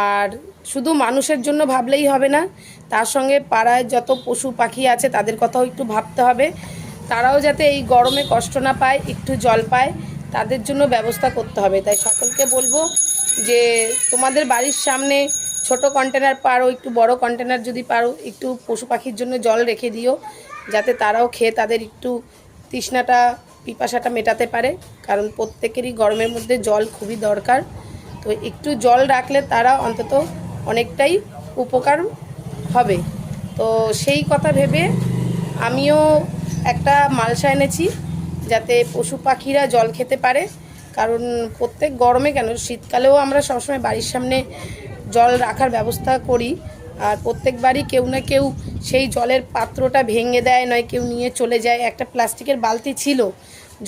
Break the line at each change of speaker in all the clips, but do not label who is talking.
আর শুধু মানুষের জন্য ভাবলেই হবে না, তার সঙ্গে পাড়ায় যত পশু পাখি আছে তাদের কথাও একটু ভাবতে হবে। তারাও যাতে এই গরমে কষ্ট না পায়, একটু জল পায়, তাদের জন্য ব্যবস্থা করতে হবে। তাই সকলকে বলবো যে তোমাদের বাড়ির সামনে ছোট কন্টেনার পারো, একটু বড় কন্টেনার যদি পারো, একটু পশু পাখির জন্য জল রেখে দিও, যাতে তারাও খেয়ে তাদের একটু তৃষ্ণাটা পিপাসাটা মেটাতে পারে। কারণ প্রত্যেকেরই গরমের মধ্যে জল খুবই দরকার। তো একটু জল রাখলে তারা অন্তত অনেকটাই উপকার হবে। তো সেই কথা ভেবে আমিও একটা মালসা এনেছি, যাতে পশু পাখিরা জল খেতে পারে। কারণ প্রত্যেক গরমে কেন, শীতকালেও আমরা সবসময় বাড়ির সামনে জল রাখার ব্যবস্থা করি। আর প্রত্যেকবারই কেউ না কেউ সেই জলের পাত্রটা ভেঙে দেয়, নয় কেউ নিয়ে চলে যায়। একটা প্লাস্টিকের বালতি ছিল,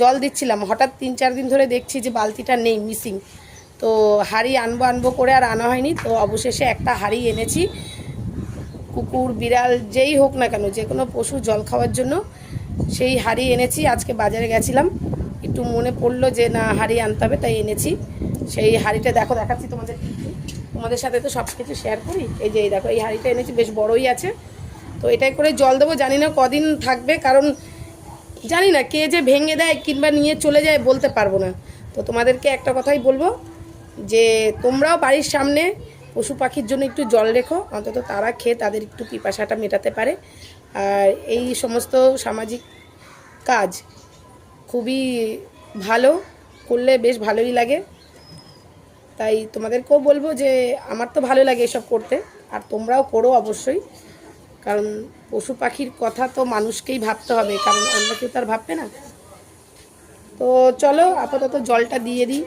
জল দিচ্ছিলাম, হঠাৎ 3-4 দিন ধরে দেখছি যে বালতিটা নেই, মিসিং। তো হাঁড়ি আনবো করে আর আনা হয়নি। তো অবশেষে একটা হাঁড়ি এনেছি। কুকুর বিড়াল যেই হোক না কেন, যে কোনো পশু জল খাওয়ার জন্য সেই হাঁড়ি এনেছি। আজকে বাজারে গেছিলাম, একটু মনে পড়লো যে না হাঁড়ি আনতে হবে, তাই এনেছি। সেই হাঁড়িটা দেখাচ্ছি তোমাদের সাথে তো সব কিছু শেয়ার করি। এই যে এই দেখো, এই হাঁড়িটা এনেছি, বেশ বড়ই আছে। তো এটাই করে জল দেবো, জানি না কদিন থাকবে, কারণ জানি না কে যে ভেঙে দেয় কিংবা নিয়ে চলে যায় বলতে পারবো না। তো তোমাদেরকে একটা কথাই বলবো যে তোমরাও বাড়ির সামনে পশু পাখির জন্য একটু জল রেখো, অন্তত তারা খেয়ে তাদের একটু পিপাসাটা মেটাতে পারে। আর এই সমস্ত সামাজিক কাজ খুবই ভালো, করলে বেশ ভালোই লাগে। তাই তোমাদেরকেও বলবো যে আমার তো ভালো লাগে এসব করতে, আর তোমরাও করো অবশ্যই। কারণ পশু পাখির কথা তো মানুষকেই ভাবতে হবে, কারণ অন্য কেউ তার ভাববে না। তো চলো আপাতত জলটা দিয়ে দিই।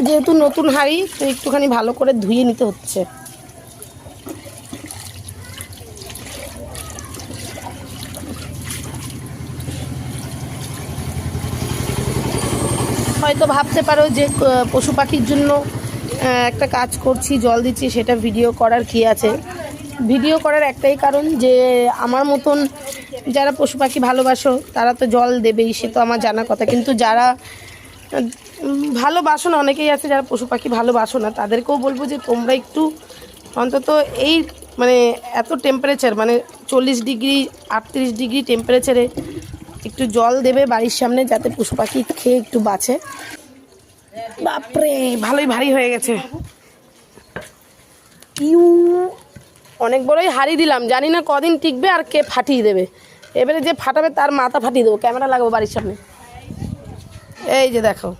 যেহেতু নতুন হাঁড়ি, তো একটুখানি ভালো করে ধুয়ে নিতে হচ্ছে। হয়তো ভাবতে পারো যে পশু পাখির জন্য একটা কাজ করছি, জল দিচ্ছি, সেটা ভিডিও করার কী আছে। ভিডিও করার একটাই কারণ যে আমার মতন যারা পশু পাখি ভালোবাসো তারা তো জল দেবেই, সে তো আমার জানা কথা। কিন্তু যারা ভালোবাসো না, অনেকেই আছে যারা পশু পাখি ভালোবাসো না, তাদেরকেও বলবো যে তোমরা একটু অন্তত এই মানে এত টেম্পারেচার, মানে 40 ডিগ্রি 38 ডিগ্রি টেম্পারেচারে একটু জল দেবে বাড়ির সামনে, যাতে পশু পাখি খেয়ে একটু বাঁচে। বাপরে ভালোই ভারী হয়ে গেছে। অনেক বড়ই হাঁড়ি দিলাম, জানি না কদিন টিকবে আর কে ফাটিয়ে দেবে। এবারে যে ফাটাবে তার মাথা ফাটিয়ে দেবো, ক্যামেরা লাগাবো বাড়ির সামনে। এই যে দেখো।